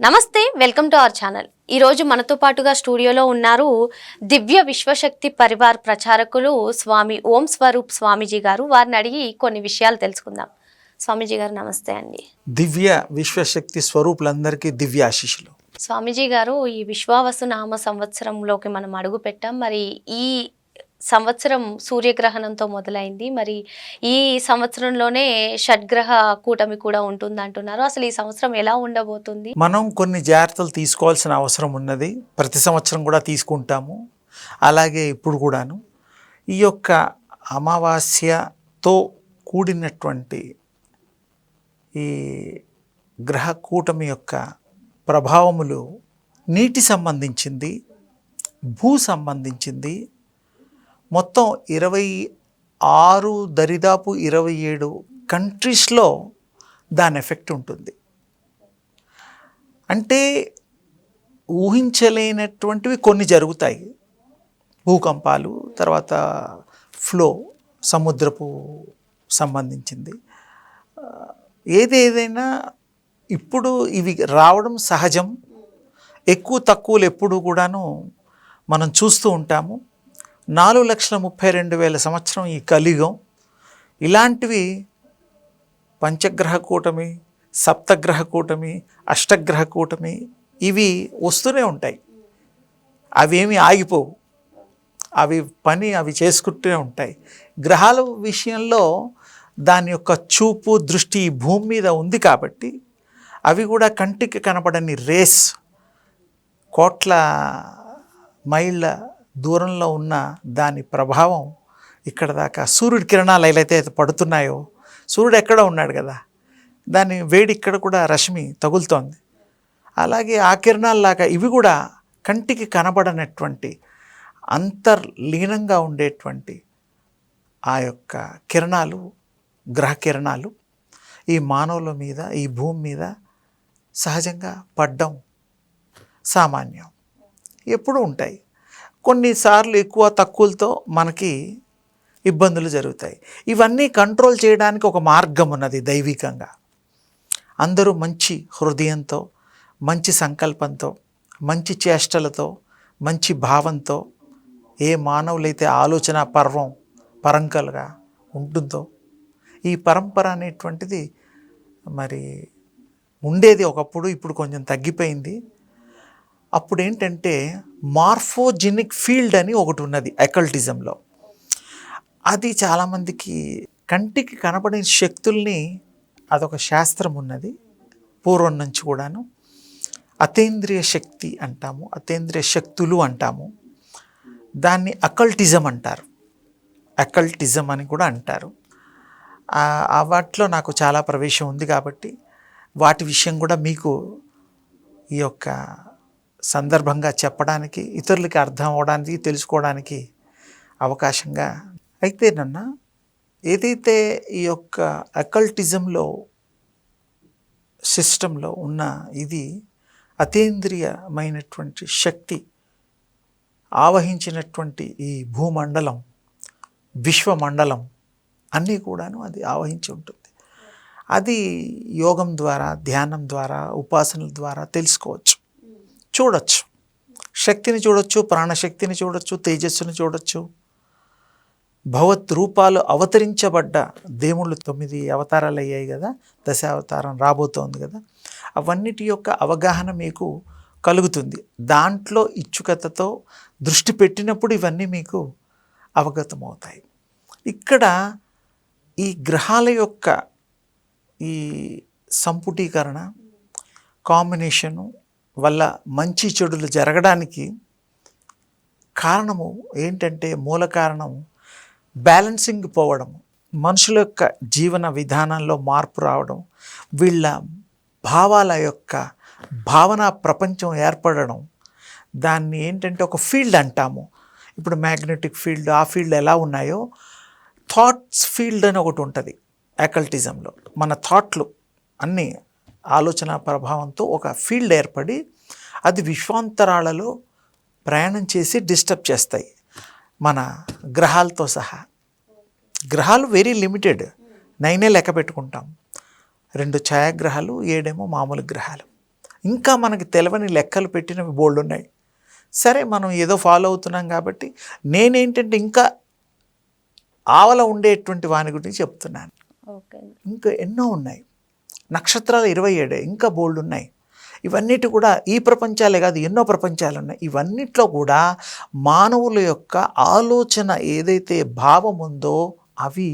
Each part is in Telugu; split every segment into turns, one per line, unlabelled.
నమస్తే, వెల్కమ్ టు అవర్ ఛానల్. ఈరోజు మనతో పాటుగా స్టూడియోలో ఉన్నారు దివ్య విశ్వశక్తి పరివార్ ప్రచారకులు స్వామి ఓం స్వరూప్ స్వామీజీ గారు. వారిని అడిగి కొన్ని విషయాలు తెలుసుకుందాం. స్వామీజీ గారు నమస్తే అండి.
దివ్య విశ్వశక్తి స్వరూపులందరికీ దివ్య ఆశీస్సులు.
స్వామీజీ గారు, ఈ విశ్వావసు నామ సంవత్సరంలోకి మనం అడుగు పెట్టాం. మరి ఈ సంవత్సరం సూర్యగ్రహణంతో మొదలైంది. మరి ఈ సంవత్సరంలోనే షడ్గ్రహ కూటమి కూడా ఉంటుంది అంటున్నారు. అసలు ఈ సంవత్సరం ఎలా ఉండబోతుంది?
మనం కొన్ని జాగ్రత్తలు తీసుకోవాల్సిన అవసరం ఉన్నది. ప్రతి సంవత్సరం కూడా తీసుకుంటాము. అలాగే ఇప్పుడు కూడాను ఈ యొక్క అమావాస్యతో కూడినటువంటి ఈ గ్రహ కూటమి యొక్క ప్రభావములు నీటి సంబంధించింది, భూ సంబంధించింది. మొత్తం 26 దరిదాపు 27 కంట్రీస్లో దాని ఎఫెక్ట్ ఉంటుంది. అంటే ఊహించలేనటువంటివి కొన్ని జరుగుతాయి. భూకంపాలు, తర్వాత ఫ్లో, సముద్రపు సంబంధించింది. ఏదేదైనా ఇప్పుడు ఇవి రావడం సహజం. ఎక్కువ తక్కువలు ఎప్పుడు కూడాను మనం చూస్తూ ఉంటాము. 4,32,000 సంవత్సరం ఈ కలియుగం. ఇలాంటివి పంచగ్రహ కూటమి, సప్తగ్రహ కూటమి, అష్టగ్రహ కూటమి ఇవి వస్తూనే ఉంటాయి. అవేమి ఆగిపోవు. అవి చేసుకుంటూనే ఉంటాయి. గ్రహాల విషయంలో దాని యొక్క చూపు, దృష్టి ఈ భూమి మీద ఉంది కాబట్టి అవి కూడా కంటికి కనపడని రేస్, కోట్ల మైళ్ళ దూరంలో ఉన్న దాని ప్రభావం ఇక్కడ దాకా సూర్యుడి కిరణాలు ఎలాగైతే పడుతున్నాయో, సూర్యుడు ఎక్కడ ఉన్నాడు కదా, దాని వేడి ఇక్కడ కూడా రశ్మి తగులుతోంది. అలాగే ఆ కిరణాల్లాగా ఇవి కూడా కంటికి కనబడనటువంటి అంతర్లీనంగా ఉండేటువంటి ఆ యొక్క కిరణాలు, గ్రహ కిరణాలు ఈ మానవుల మీద, ఈ భూమి మీద సహజంగా పడ్డం సామాన్యం. ఎప్పుడూ ఉంటాయి. కొన్నిసార్లు ఎక్కువ తక్కువలతో మనకి ఇబ్బందులు జరుగుతాయి. ఇవన్నీ కంట్రోల్ చేయడానికి ఒక మార్గం ఉన్నది దైవికంగా. అందరూ మంచి హృదయంతో, మంచి సంకల్పంతో, మంచి చేష్టలతో, మంచి భావంతో, ఏ మానవులైతే ఆలోచన పరంకలుగా ఉంటుందో, ఈ పరంపర అనేటువంటిది మరి ఉండేది ఒకప్పుడు. ఇప్పుడు కొంచెం తగ్గిపోయింది. అప్పుడు ఏంటంటే మార్ఫోజెనిక్ ఫీల్డ్ అని ఒకటి ఉన్నది అకల్టిజంలో. అది చాలామందికి కంటికి కనపడిన శక్తుల్ని, అదొక శాస్త్రం ఉన్నది పూర్వం నుంచి కూడాను. అతీంద్రియ శక్తి అంటాము, అతీంద్రియ శక్తులు అంటాము. దాన్ని అకల్టిజం అంటారు, అకల్టిజం అని కూడా అంటారు. వాటిలో నాకు చాలా ప్రవేశం ఉంది కాబట్టి వాటి విషయం కూడా మీకు ఈ యొక్క సందర్భంగా చెప్పడానికి, ఇతరులకి అర్థం అవ్వడానికి, తెలుసుకోవడానికి అవకాశంగా. అయితే ఏదైతే ఈ యొక్క అకల్టిజంలో సిస్టంలో ఉన్న ఇది అతీంద్రియమైనటువంటి శక్తి ఆవహించినటువంటి ఈ భూమండలం, విశ్వమండలం అన్నీ కూడాను అది ఆవహించి ఉంటుంది. అది యోగం ద్వారా, ధ్యానం ద్వారా, ఉపాసనల ద్వారా తెలుసుకోవచ్చు, చూడొచ్చు. శక్తిని చూడొచ్చు, ప్రాణశక్తిని చూడొచ్చు, తేజస్సుని చూడొచ్చు. భగవత్ రూపాలు అవతరించబడ్డ దేవుళ్ళు 9 అవతారాలు అయ్యాయి కదా, దశావతారం రాబోతోంది కదా, అవన్నిటి యొక్క అవగాహన మీకు కలుగుతుంది. దాంట్లో ఇచ్చుకతతో దృష్టి పెట్టినప్పుడు ఇవన్నీ మీకు అవగతమవుతాయి. ఇక్కడ ఈ గ్రహాల యొక్క ఈ సంపుటీకరణ, కాంబినేషను వల్ల మంచి చెడులు జరగడానికి కారణము ఏంటంటే, మూల కారణం బ్యాలెన్సింగ్ పోవడం, మనుషుల యొక్క జీవన విధానంలో మార్పు రావడం, వీళ్ళ భావాల యొక్క భావన ప్రపంచం ఏర్పడడం. దాన్ని ఏంటంటే ఒక ఫీల్డ్ అంటాము. ఇప్పుడు మ్యాగ్నెటిక్ ఫీల్డ్, ఆ ఫీల్డ్ ఎలా ఉన్నాయో థాట్స్ ఫీల్డ్ అని ఒకటి ఉంటుంది అకల్టిజంలో. మన థాట్లు అన్నీ ఆలోచన ప్రభావంతో ఒక ఫీల్డ్ ఏర్పడి అది విశ్వాంతరాలలో ప్రయాణం చేసి డిస్టర్బ్ చేస్తాయి మన గ్రహాలతో సహా. గ్రహాలు వెరీ లిమిటెడ్, 9 లెక్క పెట్టుకుంటాం. 2 ఛాయాగ్రహాలు, 7 మామూలు గ్రహాలు. ఇంకా మనకి తెలవని లెక్కలు పెట్టినవి బోల్డ్ ఉన్నాయి. సరే మనం ఏదో ఫాలో అవుతున్నాం కాబట్టి నేనేంటంటే ఇంకా ఆవల ఉండేటువంటి వాని గురించి చెప్తున్నాను.
ఓకే.
ఇంకా ఎన్నో ఉన్నాయి, నక్షత్రాలు 27 ఇంకా బోల్డ్ ఉన్నాయి. ఇవన్నిటి కూడా ఈ ప్రపంచాలే కాదు, ఎన్నో ప్రపంచాలు ఉన్నాయి. ఇవన్నిట్లో కూడా మానవుల యొక్క ఆలోచన ఏదైతే భావం ఉందో అవి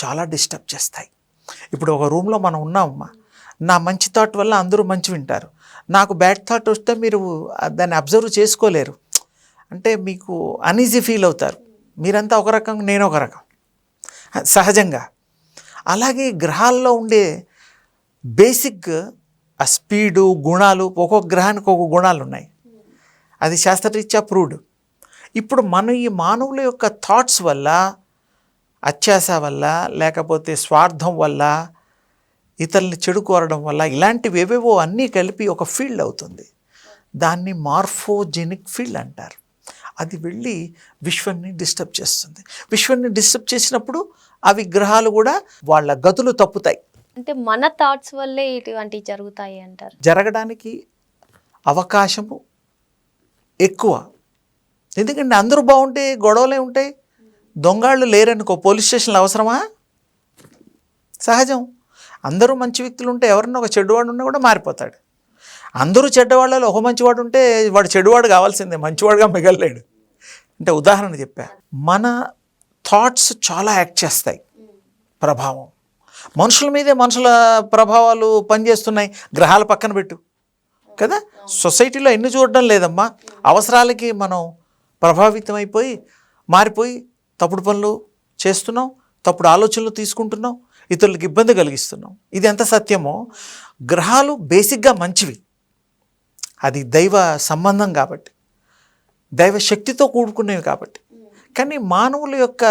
చాలా డిస్టర్బ్ చేస్తాయి. ఇప్పుడు ఒక రూమ్లో మనం ఉన్నామమ్మా, నా మంచి థాట్ వల్ల అందరూ మంచి వింటారు, నాకు బ్యాడ్ థాట్ వస్తే మీరు దాన్ని అబ్జర్వ్ చేసుకోలేరు, అంటే మీకు అన్ఈజీ ఫీల్ అవుతారు. మీరంతా ఒక రకం, నేను ఒక రకం సహజంగా. అలాగే గ్రహాల్లో ఉండే బేసిక్ ఆ స్పీడు గుణాలు, ఒక్కొక్క గ్రహానికి ఒక్కొక్క గుణాలు ఉన్నాయి, అది శాస్త్రరీత్యా ప్రూవ్డ్. ఇప్పుడు మన ఈ మానవుల యొక్క థాట్స్ వల్ల, అత్యాశ వల్ల, లేకపోతే స్వార్థం వల్ల, ఇతరుల్ని చెడు కోరడం వల్ల, ఇలాంటివి ఏవేవో అన్నీ కలిపి ఒక ఫీల్డ్ అవుతుంది. దాన్ని మార్ఫోజెనిక్ ఫీల్డ్ అంటారు. అది వెళ్ళి విశ్వాన్ని డిస్టర్బ్ చేస్తుంది. విశ్వాన్ని డిస్టర్బ్ చేసినప్పుడు అవి గ్రహాలు కూడా వాళ్ళ గతులు తప్పుతాయి.
అంటే మన థాట్స్ వల్లే ఇటువంటివి జరుగుతాయి అంటారు.
జరగడానికి అవకాశము ఎక్కువ. ఎందుకంటే అందరూ బాగుంటే గొడవలే ఉంటాయి. దొంగాళ్ళు లేరనుకో పోలీస్ స్టేషన్లు అవసరమా? సహజం. అందరూ మంచి వ్యక్తులు ఉంటే ఎవరన్నా ఒక చెడ్డవాడు ఉన్నా కూడా మారిపోతాడు. అందరూ చెడ్డవాళ్ళలో ఒక మంచివాడు ఉంటే వాడు చెడ్డవాడు కావాల్సిందే, మంచివాడుగా మిగలలేడు. అంటే ఉదాహరణ చెప్పా. మన థాట్స్ చాలా యాక్ట్ చేస్తాయి, ప్రభావం మనుషుల మీదే మనుషుల ప్రభావాలు పనిచేస్తున్నాయి. గ్రహాల పక్కన పెట్టు కదా. సొసైటీలో ఎన్ని చూడడం లేదమ్మా. అవసరాలకి మనం ప్రభావితం అయిపోయి మారిపోయి తప్పుడు పనులు చేస్తున్నాం, తప్పుడు ఆలోచనలు తీసుకుంటున్నాం, ఇతరులకు ఇబ్బంది కలిగిస్తున్నాం. ఇది ఎంత సత్యమో. గ్రహాలు బేసిక్గా మంచివి, అది దైవ సంబంధం కాబట్టి, దైవ శక్తితో కూడుకునేవి కాబట్టి. కానీ మానవుల యొక్క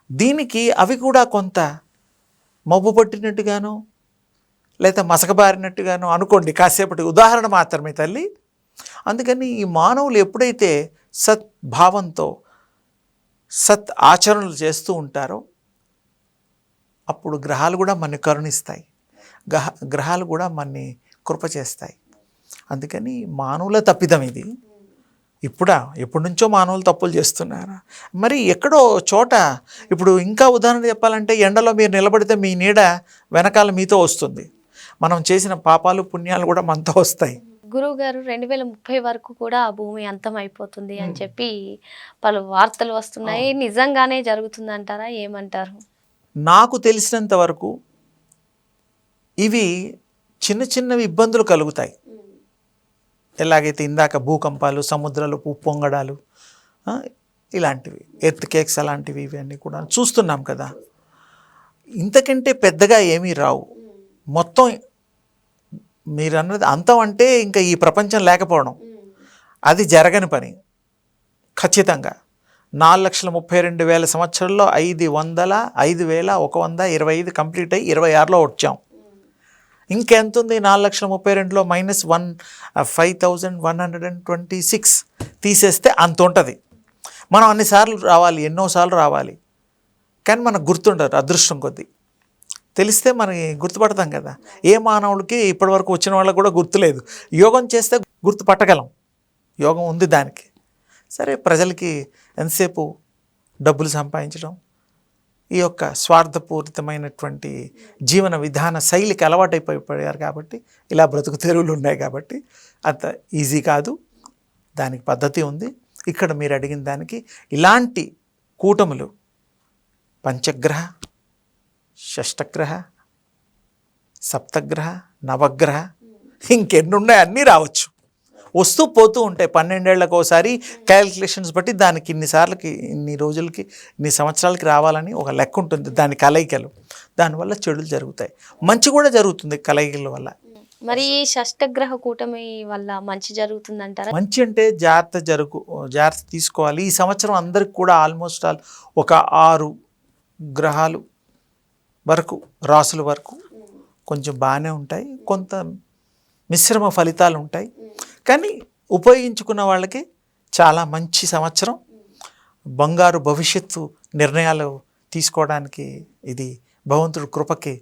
దీనికి అవి కూడా కొంత మబ్బు పట్టినట్టుగాను లేదా మసకబారినట్టుగాను అనుకోండి, కాసేపటి ఉదాహరణ మాత్రమే తల్లి. అందుకని ఈ మానవులు ఎప్పుడైతే సద్భావంతో సత్ ఆచరణలు చేస్తూ ఉంటారో అప్పుడు గ్రహాలు కూడా మనని కరుణిస్తాయి, గ్రహాలు కూడా మనని కృప చేస్తాయి. అందుకని మానవుల తప్పిదం ఇది. ఎప్పటి నుంచో మానవులు తప్పులు చేస్తున్నారు. మరి ఎక్కడో చోట ఇప్పుడు ఇంకా ఉదాహరణ చెప్పాలంటే, ఎండలో మీరు నిలబడితే మీ నీడ వెనకాల మీతో వస్తుంది. మనం చేసిన పాపాలు పుణ్యాలు కూడా మనతో వస్తాయి.
గురువు గారు 2030 వరకు కూడా ఆ భూమి అంతం అయిపోతుంది అని చెప్పి పలు వార్తలు వస్తున్నాయి. నిజంగానే జరుగుతుందంటారా? ఏమంటారు?
నాకు తెలిసినంత వరకు ఇవి చిన్న చిన్నవి ఇబ్బందులు కలుగుతాయి. ఎలాగైతే ఇందాక భూకంపాలు, సముద్రాలు ఉప్పొంగడాలు, ఇలాంటివి ఎర్త్ కేక్స్ అలాంటివి ఇవన్నీ కూడా చూస్తున్నాం కదా. ఇంతకంటే పెద్దగా ఏమీ రావు. మొత్తం మీరు అన్నది అంతం అంటే ఇంకా ఈ ప్రపంచం లేకపోవడం, అది జరగని పని ఖచ్చితంగా. 4,32,000 సంవత్సరాల్లో 5,125 కంప్లీట్ అయ్యి 26లో వచ్చాం. ఇంకెంత ఉంది 4,32,000లో -5,126 తీసేస్తే అంత ఉంటుంది. మనం అన్నిసార్లు రావాలి, ఎన్నోసార్లు రావాలి, కానీ మనకు గుర్తుండదు. అదృష్టం కొద్దీ తెలిస్తే మనకి గుర్తుపడతాం కదా. ఏ మానవుడికి ఇప్పటివరకు వచ్చిన వాళ్ళకి కూడా గుర్తులేదు. యోగం చేస్తే గుర్తుపట్టగలం, యోగం ఉంది దానికి. సరే, ప్రజలకి ఎంతసేపు డబ్బులు సంపాదించడం, ఈ యొక్క స్వార్థపూరితమైనటువంటి జీవన విధాన శైలికి అలవాటైపోయారు కాబట్టి, ఇలా బ్రతుకు తెరువులు ఉన్నాయి కాబట్టి అంత ఈజీ కాదు. దానికి పద్ధతి ఉంది. ఇక్కడ మీరు అడిగిన దానికి ఇలాంటి కూటములు పంచగ్రహ, షష్టగ్రహ, సప్తగ్రహ, నవగ్రహ, ఇంకెన్నున్నాయి అన్నీ రావచ్చు, వస్తూ పోతూ ఉంటాయి. 12 ఏళ్లకు ఒకసారి క్యాలిక్యులేషన్స్ బట్టి దానికి ఇన్నిసార్లకి, ఇన్ని రోజులకి, ఇన్ని సంవత్సరాలకి రావాలని ఒక లెక్క ఉంటుంది. దాని కలయికలు, దానివల్ల చెడులు జరుగుతాయి, మంచి కూడా జరుగుతుంది కలయికల వల్ల.
మరి ఈ షష్టగ్రహ కూటమి వల్ల మంచి జరుగుతుందంటారా?
మంచి అంటే జాగ్రత్త తీసుకోవాలి. ఈ సంవత్సరం అందరికి కూడా ఆల్మోస్ట్ ఆల్ ఒక 6 గ్రహాలు వరకు, రాసుల వరకు కొంచెం బాగానే ఉంటాయి. కొంత మిశ్రమ ఫలితాలు ఉంటాయి, కానీ ఉపయోగించుకున్న వాళ్ళకి చాలా మంచి సంవత్సరం. బంగారు భవిష్యత్తు నిర్ణయాలు తీసుకోవడానికి ఇది భగవంతుడి కృపకి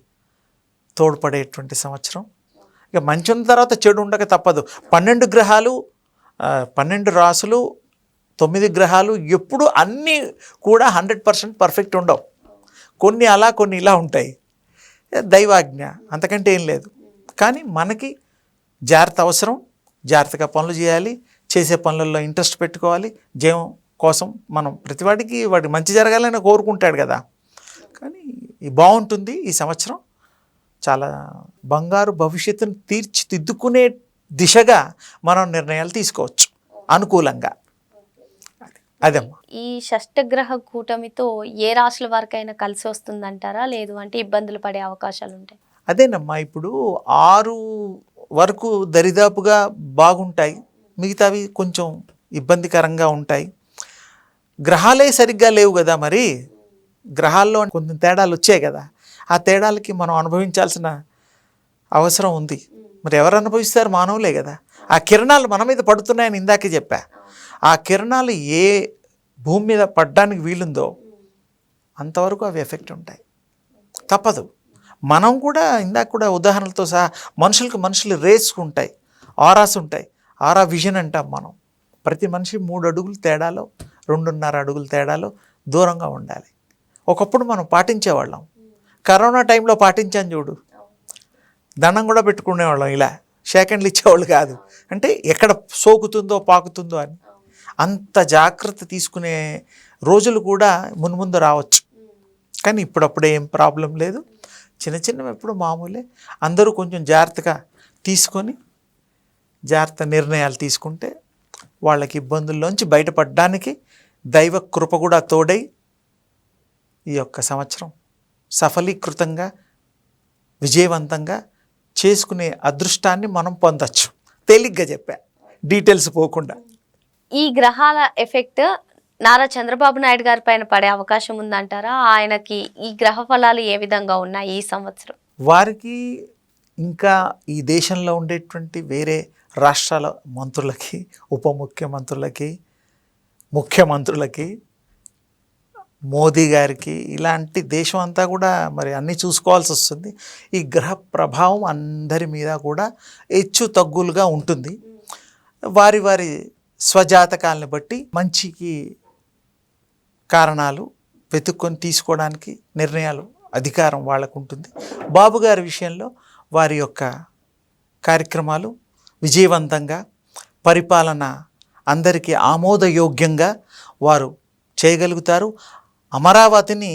తోడ్పడేటువంటి సంవత్సరం. ఇక మంచి ఉన్న తర్వాత చెడు ఉండక తప్పదు. 12 గ్రహాలు 12 రాసులు 9 గ్రహాలు ఎప్పుడు అన్నీ కూడా 100% పర్ఫెక్ట్ ఉండవు. కొన్ని అలా కొన్ని ఇలా ఉంటాయి. దైవాజ్ఞ, అంతకంటే ఏం లేదు. కానీ మనకి జాగ్రత్త అవసరం. జాగ్రత్తగా పనులు చేయాలి, చేసే పనులలో ఇంట్రెస్ట్ పెట్టుకోవాలి. జీవం కోసం మనం ప్రతివాడికి వాడి మంచి జరగాలని కోరుకుంటాడు కదా. కానీ బాగుంటుంది ఈ సంవత్సరం. చాలా బంగారు భవిష్యత్తును తీర్చిదిద్దుకునే దిశగా మనం నిర్ణయాలు తీసుకోవచ్చు అనుకూలంగా. అదేమ్మా.
ఈ షష్టగ్రహ కూటమితో ఏ రాశుల వారికైనా కలిసి వస్తుందంటారా, లేదు అంటే ఇబ్బందులు పడే అవకాశాలు ఉంటాయి?
అదేనమ్మా, ఇప్పుడు 6 వరకు దరిదాపుగా బాగుంటాయి, మిగతావి కొంచెం ఇబ్బందికరంగా ఉంటాయి. గ్రహాలే సరిగ్గా లేవు కదా, మరి గ్రహాల్లో కొంచెం తేడాలు వచ్చాయి కదా. ఆ తేడాలకి మనం అనుభవించాల్సిన అవసరం ఉంది. మరి ఎవరు అనుభవిస్తారు? మానవులే కదా. ఆ కిరణాలు మన మీద పడుతున్నాయని ఇందాకే చెప్పా. ఆ కిరణాలు ఏ భూమి మీద పడడానికి వీలుందో అంతవరకు అవి ఎఫెక్ట్ ఉంటాయి, తప్పదు. మనం కూడా ఇందాక కూడా ఉదాహరణలతో సహా మనుషులు రేస్ ఉంటాయి, ఆరాస్ ఉంటాయి. ఆరా విజన్ అంటాం మనం. ప్రతి మనిషి 3 అడుగులు తేడాలో 2.5 అడుగుల తేడాలో దూరంగా ఉండాలి. ఒకప్పుడు మనం పాటించేవాళ్ళం. కరోనా టైంలో పాటించాను చూడు, దండం కూడా పెట్టుకునేవాళ్ళం, ఇలా సెకండ్లు ఇచ్చేవాళ్ళు కాదు. అంటే ఎక్కడ సోకుతుందో పాకుతుందో అని అంత జాగ్రత్త తీసుకునే రోజులు కూడా మున్ముందు రావచ్చు. కానీ ఇప్పుడప్పుడే ఏం ప్రాబ్లం లేదు. చిన్నవి ఎప్పుడు మామూలే. అందరూ కొంచెం జాగ్రత్తగా తీసుకొని జాగ్రత్త నిర్ణయాలు తీసుకుంటే వాళ్ళకి ఇబ్బందుల్లోంచి బయటపడడానికి దైవ కృప కూడా తోడై ఈ యొక్క సంవత్సరం సఫలీకృతంగా విజయవంతంగా చేసుకునే అదృష్టాన్ని మనం పొందొచ్చు. తేలిగ్గా చెప్పా, డీటెయిల్స్ పోకుండా.
ఈ గ్రహాల ఎఫెక్ట్ నారా చంద్రబాబు నాయుడు గారి పైన పడే అవకాశం ఉందంటారా? ఆయనకి ఈ గ్రహ ఫలాలు ఏ విధంగా ఉన్నాయి ఈ సంవత్సరం?
వారికి ఇంకా ఈ దేశంలో ఉండేటువంటి వేరే రాష్ట్రాల మంత్రులకి, ఉప ముఖ్యమంత్రులకి, ముఖ్యమంత్రులకి, మోదీ గారికి, ఇలాంటి దేశం అంతా కూడా మరి అన్నీ చూసుకోవాల్సి వస్తుంది. ఈ గ్రహ ప్రభావం అందరి మీద కూడా హెచ్చు తగ్గులుగా ఉంటుంది. వారి వారి స్వజాతకాలను బట్టి మంచికి కారణాలు వెతుక్కొని తీసుకోవడానికి నిర్ణయాలు అధికారం వాళ్ళకు ఉంటుంది. బాబు గారి విషయంలో వారి యొక్క కార్యక్రమాలు విజయవంతంగా, పరిపాలన అందరికీ ఆమోదయోగ్యంగా వారు చేయగలుగుతారు. అమరావతిని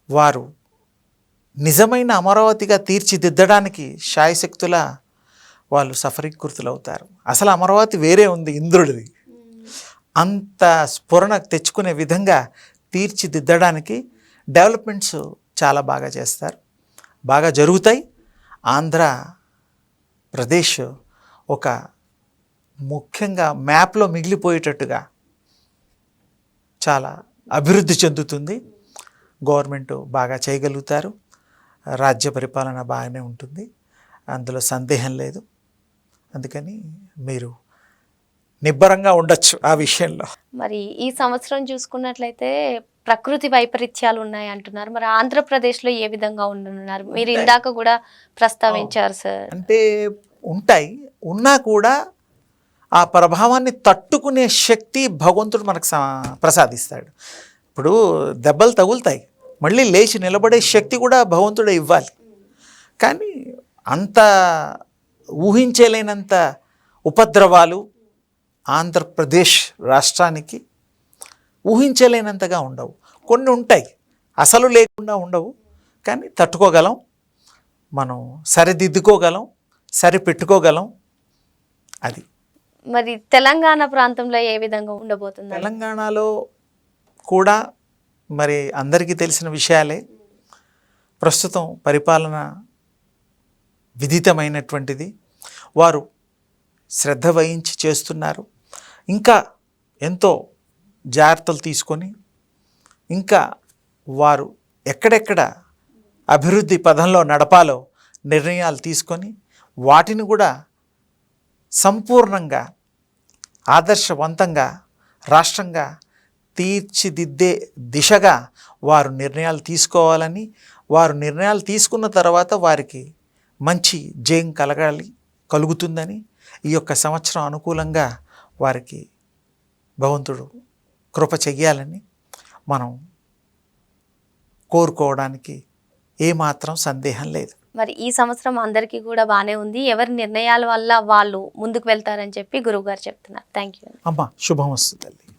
వారు నిజమైన అమరావతిగా తీర్చిదిద్దడానికి శాయశక్తుల వాళ్ళు సఫరీకృతులవుతారు. అసలు అమరావతి వేరే ఉంది, ఇంద్రుడిది. అంత స్ఫురణ తెచ్చుకునే విధంగా తీర్చిదిద్దడానికి డెవలప్మెంట్స్ చాలా బాగా చేస్తారు, బాగా జరుగుతాయి. ఆంధ్రప్రదేశ్ ఒక ముఖ్యంగా మ్యాప్లో మిగిలిపోయేటట్టుగా చాలా అభివృద్ధి చెందుతుంది. గవర్నమెంట్ బాగా చేయగలుగుతారు. రాజ్య పరిపాలన బాగానే ఉంటుంది, అందులో సందేహం లేదు. అందుకని మీరు నిబ్బరంగా ఉండొచ్చు ఆ విషయంలో.
మరి ఈ సంవత్సరం చూసుకున్నట్లయితే ప్రకృతి వైపరీత్యాలు ఉన్నాయి అంటున్నారు. మరి ఆంధ్రప్రదేశ్లో ఏ విధంగా ఉండనున్నారు? మీరు ఇందాక కూడా ప్రస్తావించారు సార్.
అంటే ఉంటాయి, ఉన్నా కూడా ఆ ప్రభావాన్ని తట్టుకునే శక్తి భగవంతుడు మనకు ప్రసాదిస్తాడు. ఇప్పుడు దెబ్బలు తగులుతాయి, మళ్ళీ లేచి నిలబడే శక్తి కూడా భగవంతుడే ఇవ్వాలి. కానీ అంత ఊహించలేనంత ఉపద్రవాలు ఆంధ్రప్రదేశ్ రాష్ట్రానికి ఊహించలేనంతగా ఉండవు. కొన్ని ఉంటాయి, అసలు లేకుండా ఉండవు. కానీ తట్టుకోగలం, మనం సరిదిద్దుకోగలం, సరిపెట్టుకోగలం. అది
మరి తెలంగాణ ప్రాంతంలో ఏ విధంగా ఉండబోతుంది?
తెలంగాణలో కూడా మరి అందరికీ తెలిసిన విషయాలే. ప్రస్తుతం పరిపాలన విదితమైనటువంటిది, వారు శ్రద్ధ వహించి చేస్తున్నారు. ఇంకా ఎంతో జాగ్రత్తలు తీసుకొని ఇంకా వారు ఎక్కడెక్కడ అభివృద్ధి పదంలో నడపాలో నిర్ణయాలు తీసుకొని వాటిని కూడా సంపూర్ణంగా ఆదర్శవంతంగా రాష్ట్రంగా తీర్చిదిద్దే దిశగా వారు నిర్ణయాలు తీసుకోవాలని, వారు నిర్ణయాలు తీసుకున్న తర్వాత వారికి మంచి జయం కలుగుతుందని, ఈ యొక్క సంవత్సరం అనుకూలంగా వారికి భగవంతుడు కృప చెయ్యాలని మనం కోరుకోవడానికి ఏమాత్రం సందేహం లేదు.
మరి ఈ సంవత్సరం అందరికీ కూడా బాగానే ఉంది. ఎవరి నిర్ణయాల వల్ల వాళ్ళు ముందుకు వెళ్తారని చెప్పి గురువుగారు చెప్తున్నారు. Thank you.
అమ్మ శుభం వస్తుంది తల్లి.